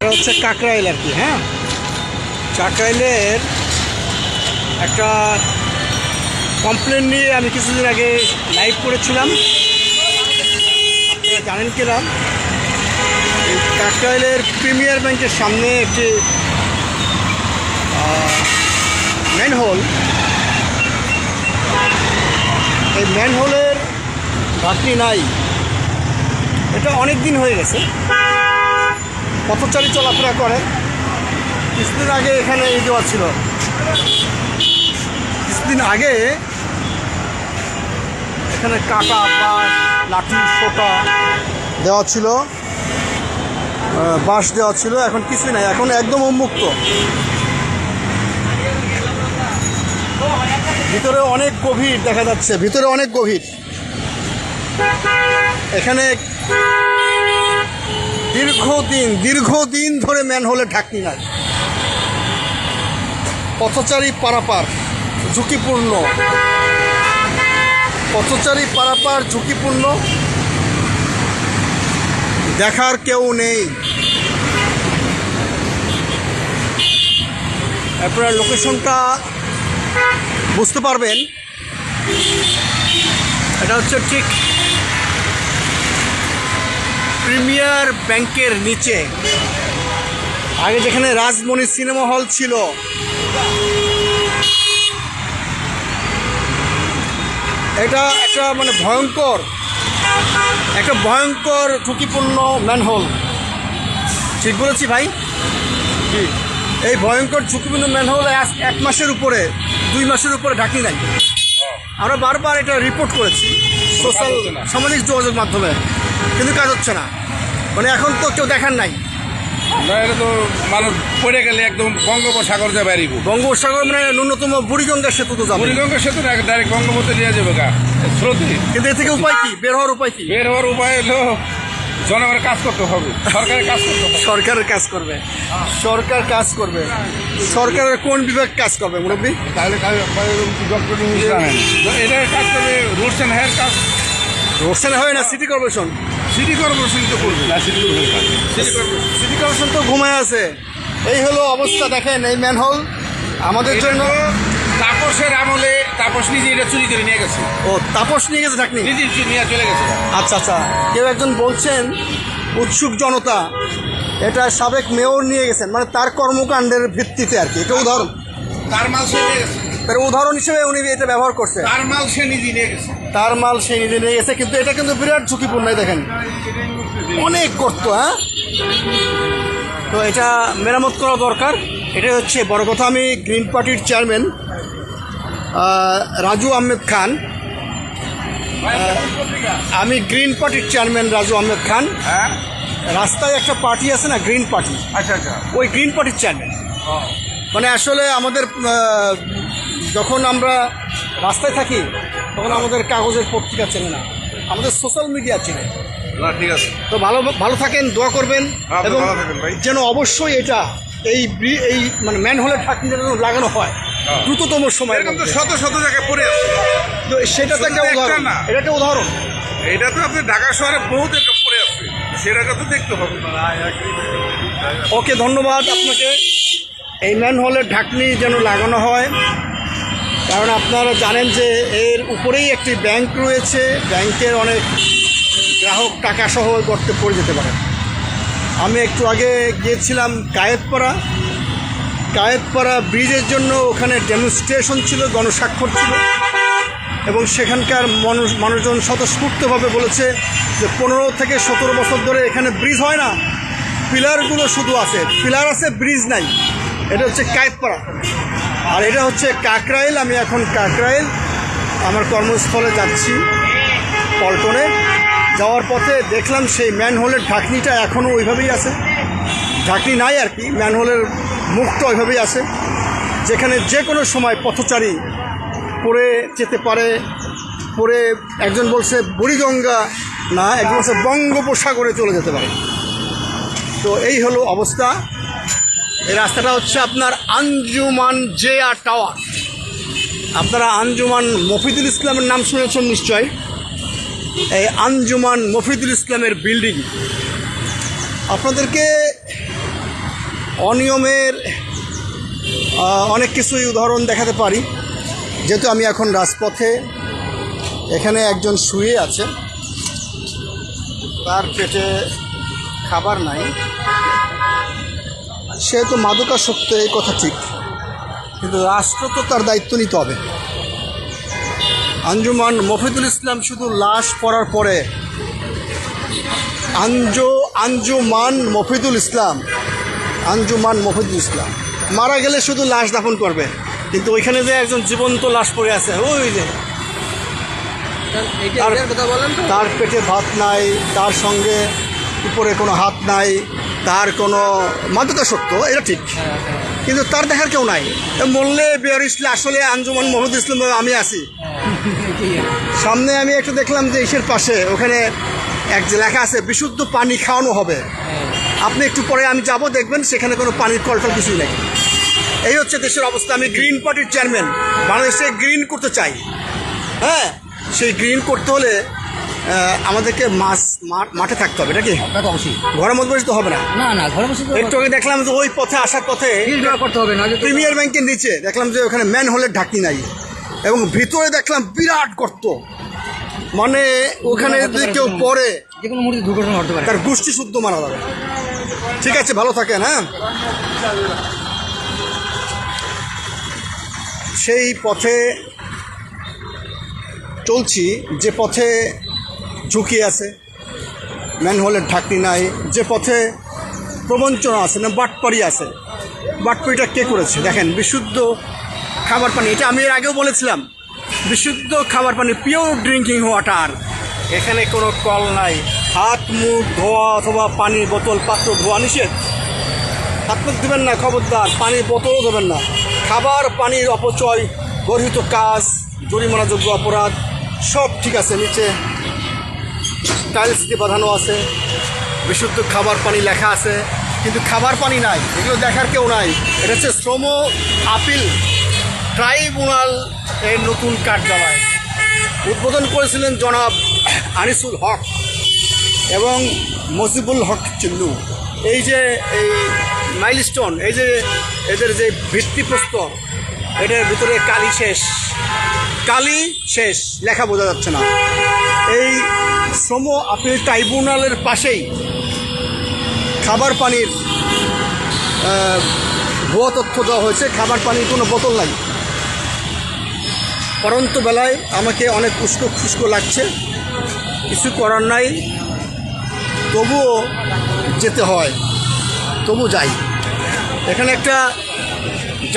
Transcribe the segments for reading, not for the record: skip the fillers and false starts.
জায়গাটা হচ্ছে কাকরাইল আর কি। হ্যাঁ, কাকরাইলের একটা কমপ্লেন নিয়ে আমি কিছুদিন আগে লাইভ করেছিলাম, আপনারা জানেন কিনা। এই কাকরাইলের প্রিমিয়ার ব্যাংকের সামনে একটি ম্যানহোল, এই ম্যানহোলের ঘাটতি নাই, এটা অনেক দিন হয়ে গেছে। পথচারী চলাফেরা করে। কিছুদিন আগে এখানে এই দেওয়া ছিল, কিছুদিন আগে এখানে কাটা বাঁশ, লাঠি, সোটা দেওয়া ছিল, বাঁশ দেওয়া ছিল। এখন কিছুই নাই, এখন একদম উন্মুক্ত। ভিতরে অনেক গভীর দেখা যাচ্ছে, ভিতরে অনেক গভীর। এখানে দীর্ঘদিন ধরে ম্যানহোলে ঢাকনি নাই। পথচারী পারাপার ঝুঁকিপূর্ণ, পথচারী পারাপার ঝুঁকিপূর্ণ, দেখার কেউ নেই। আপনারা লোকেশনটা বুঝতে পারবেন। এটা হচ্ছে ঠিক প্রিমিয়ার ব্যাংকের নিচে, আগে যেখানে রাজমণি সিনেমা হল ছিল, এটা একটা মানে ভয়ঙ্কর ঝুঁকিপূর্ণ ম্যানহোল। ঠিক বলেছি ভাই? এই ভয়ঙ্কর ঝুঁকিপূর্ণ ম্যানহোল 1 মাসের উপরে, 2 মাসের উপরে ঢাকি নাই। আমরা বারবার এটা রিপোর্ট করেছি সোশ্যাল সামাজিক যোগাযোগ মাধ্যমে, কিন্তু কাজ হচ্ছে না। মানে এখন তো কেউ দেখার নাই। এটা তো মানুষ পড়ে গেলে একদম বঙ্গোপসাগর যাবে। বঙ্গোপসাগর মানে ন্যূনতম বুড়িগঙ্গা সেতু তো যাবে, বুড়িগঙ্গা সেতু ডাইরেক্ট বঙ্গোপসাগরে নিয়ে যাবে গা স্রোতে। কিন্তু এর থেকে উপায় কি? বের হওয়ার উপায় কি? বের হওয়ার উপায় হলো জনগণের কাজ করতে হবে, সরকারের কাজ করতে হবে। সরকারের কাজ করবে, সরকার কাজ করবে। সরকারের কোন বিভাগ কাজ করবে মুরব্বী? তাহলে ডক্টর এটার কাজ করবে রুটস অ্যান্ড হেয়ার কাজ। রোডস হয় না, সিটি কর্পোরেশন। সিটি কর্পোরেশন তো করবে না, সিটি কর্পোরেশন তো ঘুমায় আছে। এই হলো অবস্থা। দেখেন এই ম্যানহোল আমাদের জন্য। তাপসের আমলে তাপস নিজে এটা চুরি করে নিয়ে গেছে। ও, তাপস নিয়ে গেছে ঢাকনি, নিজে নিয়ে চলে গেছে। আচ্ছা। কেউ একজন বলছেন উৎসুক জনতা এটা সাবেক মেয়র নিয়ে গেছেন, মানে তার কর্মকাণ্ডের ভিত্তিতে আর কি। এটা উদাহরণ, তার মাল সে নিয়ে গেছে, তার উদাহরণ হিসেবে উনি এটা ব্যবহার করছে। তার মাল সে নিজে নিয়ে গেছে, তার মাল সে নিজে নিয়ে গেছে। কিন্তু এটা কিন্তু বিরাট ঝুঁকিপূর্ণ। দেখেন অনেক গর্ত। হ্যাঁ, তো এটা মেরামত করা দরকার। এটা হচ্ছে বড় কথা। আমি গ্রিন পার্টির চেয়ারম্যান রাজু আহমেদ খান, হ্যাঁ। রাস্তায় একটা পার্টি আছে না, গ্রিন পার্টি, আচ্ছা। ওই গ্রিন পার্টির চেয়ারম্যান। মানে আসলে আমাদের যখন আমরা রাস্তায় থাকি তখন আমাদের কাগজের পত্রিকা চেনে না, আমাদের সোশ্যাল মিডিয়া চেনে। ঠিক আছে, তো ভালো থাকেন, দোয়া করবেন। এবং যেন অবশ্যই এটা এই মানে ম্যানহোলের ঢাকনি যেন লাগানো হয় দ্রুততম সময়। শত জায়গায় পড়ে আছে, তো সেটা তো একটা উদাহরণ, এটা একটা উদাহরণ। এটা তো আপনি ঢাকা শহরে বহুত একটা পড়ে আছে, সেটাকে তো দেখতে হবে। ওকে, ধন্যবাদ আপনাকে। এই ম্যানহোলের ঢাকনি যেন লাগানো হয়, কারণ আপনারা জানেন যে এর উপরেই একটি ব্যাংক রয়েছে। ব্যাংকের অনেক গ্রাহক টাকাসহ গর্তে পড়ে যেতে পারে। আমি একটু আগে গিয়েছিলাম কায়েতপাড়া ব্রিজের জন্য। ওখানে ডেমনস্ট্রেশন ছিল, গণস্বাক্ষর ছিল, এবং সেখানকার মানুষজন স্বতঃস্ফূর্তভাবে বলেছে যে 15 থেকে 17 বছর ধরে এখানে ব্রিজ হয় না, পিলারগুলো শুধু আছে, পিলার আছে, ব্রিজ নাই। এটা হচ্ছে কায়েতপাড়া, আর এটা হচ্ছে কাকরাইল। আমি এখন কাকরাইল আমার কর্মস্থলে যাচ্ছি পল্টনে। যাওয়ার পথে দেখলাম সেই ম্যানহোলের ঢাকনিটা এখনও ওইভাবেই আছে। ঢাকনি নাই আর কি, ম্যানহোলের মুখটা ওইভাবেই আছে, যেখানে যে কোনো সময় পথচারী পড়ে যেতে পারে। পড়ে একজন বলছে বুড়িগঙ্গা না, একজন বলছে বঙ্গোপসাগরে চলে যেতে পারে। তো এই হলো অবস্থা। এই রাস্তাটা হচ্ছে আপনার আঞ্জুমান জেয়া টাওয়ার। আপনারা আঞ্জুমান মফিদুল ইসলামের নাম শুনেছেন নিশ্চয়। এই আঞ্জুমান মফিদুল ইসলামের বিল্ডিং। আপনাদেরকে অনিয়মের অনেক কিছুই উদাহরণ দেখাতে পারি। যেহেতু আমি এখন রাজপথে, এখানে একজন শুয়ে আছে, তার পেটে খাবার নাই, সে তো মাদকাসক্ত, এই কথা ঠিক, কিন্তু রাষ্ট্র তো তার দায়িত্ব নিতে হবে। আঞ্জুমান মফিদুল ইসলাম শুধু লাশ পড়ার পরে আঞ্জুমান মফিদুল ইসলাম মারা গেলে শুধু লাশ দাফন করবে, কিন্তু ওইখানে যে একজন জীবন্ত লাশ পড়ে আছে, ওই যে তার পেটে ভাত নাই, তার সঙ্গে উপরে কোনো হাত নাই, তার কোনো মাদকাসক্ত, এটা ঠিক, কিন্তু তার দেখার কেউ নাই। মরলে বের ইসলাম আসলে আঞ্জুমান মফিদুল ইসলাম আমি আছি। সামনে আমি একটু দেখলাম যে ইসের পাশে ওখানে এক যে লেখা আছে বিশুদ্ধ পানি খাওয়ানো হবে। আপনি একটু পরে আমি যাব, দেখবেন সেখানে কোনো পানির কলটল কিছুই নেই। এই হচ্ছে দেশের অবস্থা। আমি গ্রিন পার্টির চেয়ারম্যান, বাংলাদেশে গ্রিন করতে চাই। হ্যাঁ, সেই গ্রিন করতে হলে আমাদেরকে মাঠে থাকতে হবে, নাকি? অবশ্যই ঘরের মধ্যে বসে তো হবে না। না ঘরে বসে একটু আগে দেখলাম যে ওই পথে আসার পথে করতে হবে না। প্রিমিয়ার ব্যাংকের নিচে দেখলাম যে ওখানে ম্যান হোলের ঢাকনি নাই, এবং ভিতরে দেখলাম বিরাট গর্ত। মানে ওখানে যদি কেউ পড়ে যে কোনো মুহূর্তে দুর্ঘটনা ঘটতে পারে, তার গোষ্ঠী শুদ্ধ মারা যাবে। ঠিক আছে, ভালো থাকেন। হ্যাঁ, সেই পথে চলছি যে পথে ঝুঁকি আছে, ম্যানহোলের ঢাকনি নাই, যে পথে প্রবঞ্চনা আছে না বাটপাড়ি আছে। বাটপাড়িটা কে করেছে দেখেন, বিশুদ্ধ খাবার পানি, এটা আমি এর আগেও বলেছিলাম, বিশুদ্ধ খাবার পানি, পিওর ড্রিঙ্কিং ওয়াটার। এখানে কোনো কল নাই, হাত মুখ ধোয়া অথবা পানির বোতল পাত্র ধোয়া নিষেধ। হাত মুখ দেবেন না, খবরদার, পানির বোতলও দেবেন না। খাবার পানির অপচয় গর্হিত কাজ, জরিমানাযোগ্য অপরাধ, সব ঠিক আছে। নিচে টাইলস দিয়ে বাঁধানো আছে, বিশুদ্ধ খাবার পানি লেখা আছে, কিন্তু খাবার পানি নাই, এগুলো দেখার কেউ নাই। এটা হচ্ছে শ্রম আপিল ট্রাইব্যুনাল এর নতুন কার্যালয়। উদ্বোধন করেছিলেন জনাব আনিসুল হক এবং মজিবুল হক চিল্লু। এই যে এই মাইলস্টোন, এই যে এদের যে ভিত্তিপ্রস্তর, এটার ভিতরে কালি শেষ লেখা বোঝা যাচ্ছে না। এই শ্রম আপিল ট্রাইব্যুনালের পাশেই খাবার পানির ভুয়া তথ্য দেওয়া হয়েছে। খাবার পানির কোনো বোতল নাই। পরন্ত বেলায় আমাকে অনেক উস্কো লাগছে, কিছু করার নাই, তবুও যেতে হয়, তবু যাই। এখানে একটা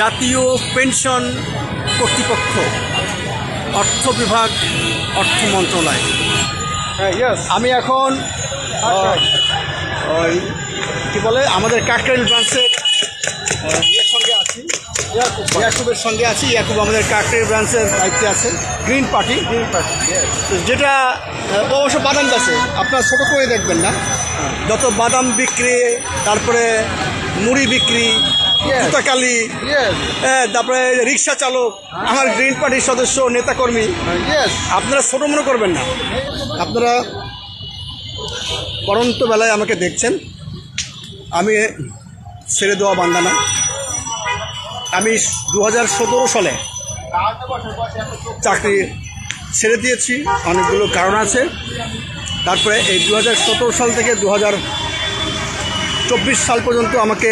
জাতীয় পেনশন কর্তৃপক্ষ, অর্থ বিভাগ, অর্থ মন্ত্রণালয়। আমি এখন ওই কী বলে আমাদের কাকরাইল ব্রাঞ্চের সঙ্গে আছি, ইয়াকুবের সঙ্গে আছি। ইয়াকুব আমাদের কাকরাইল ব্রাঞ্চের দায়িত্বে আছে, গ্রিন পার্টি। যেটা অবশ্য বাদাম গাছে, আপনার ছোটো করে দেখবেন না, যত বাদাম বিক্রি, তারপরে মুড়ি বিক্রি, জুতাকালি, তারপরে রিক্সা চালক, আমার গ্রিন পার্টির সদস্য, নেতাকর্মী, আপনারা ছোটো মনে করবেন না। আপনারা পরন্ত বেলায় আমাকে দেখছেন, আমি ছেড়ে দেওয়া বান্দা না। আমি 2017 সালে চাকরি ছেড়ে দিয়েছি, অনেকগুলো কারণ আছে। তারপরে এই 2017 সাল থেকে 2024 সাল পর্যন্ত আমাকে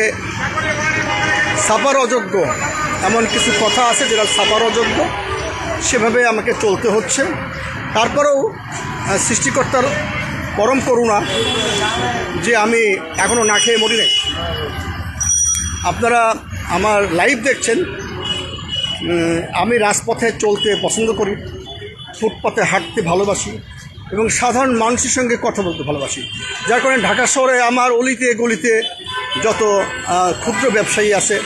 ছাপার অযোগ্য, এমন কিছু কথা আছে যেটা ছাপার অযোগ্য, সেভাবে আমাকে চলতে হচ্ছে। তারপরেও সৃষ্টিকর্তার পরম করুণা যে আমি এখনও না খেয়ে মরি নাই। আপনারা আমার লাইভ দেখছেন। আমি রাজপথে চলতে পছন্দ করি, ফুটপাতে হাঁটতে ভালোবাসি এবং সাধারণ মানুষের সঙ্গে কথা বলতে ভালোবাসি। যার কারণে ঢাকা শহরে আমার অলিতে গলিতে যত ক্ষুদ্র ব্যবসায়ী আছে,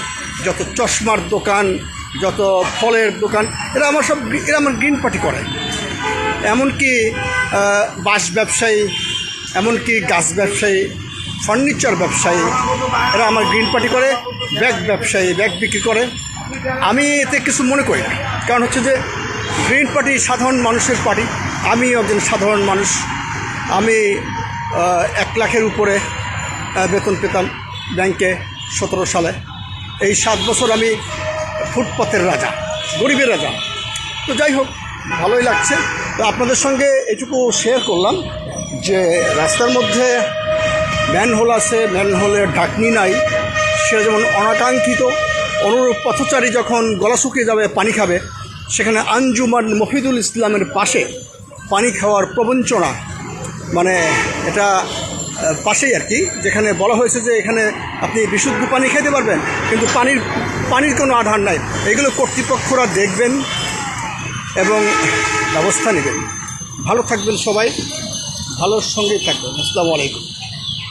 যত চশমার দোকান, যত ফলের দোকান, এরা আমার গ্রিন পার্টি করে। এমনকি বাঁশ ব্যবসায়ী, এমনকি গাছ ব্যবসায়ী, ফার্নিচার ব্যবসায়ী, এরা আমার গ্রিন পার্টি করে। ব্যাগ ব্যবসায়ী ব্যাগ বিক্রি করে। আমি এতে কিছু মনে করি না, কারণ হচ্ছে যে গ্রিন পার্টি সাধারণ মানুষের পার্টি। আমি একজন সাধারণ মানুষ। আমি 1 লাখের উপরে বেতন পেতাম ব্যাংকে, 17 সালে। এই 7 বছর আমি ফুটপাতের রাজা, গরিবের রাজা। তো যাই হোক, ভালোই লাগছে। তো আপনাদের সঙ্গে এটুকু শেয়ার করলাম যে রাস্তার মধ্যে ম্যানহোল আছে, ম্যানহোলের ঢাকনি নাই, সেটা যেমন অনাকাঙ্ক্ষিত। অনুরূপ পথচারী যখন গলা শুকিয়ে যাবে, পানি খাবে, সেখানে আঞ্জুমান মফিদুল ইসলামের পাশে পানি খাওয়ার প্রবঞ্চনা, মানে এটা পাশেই আর কি, যেখানে বলা হয়েছে যে এখানে আপনি বিশুদ্ধ পানি খেতে পারবেন, কিন্তু পানির কোনো আধার নাই। এগুলো কর্তৃপক্ষরা দেখবেন এবং ব্যবস্থা নেবেন। ভালো থাকবেন সবাই, ভালোর সঙ্গেই থাকবেন। আসসালামু আলাইকুম।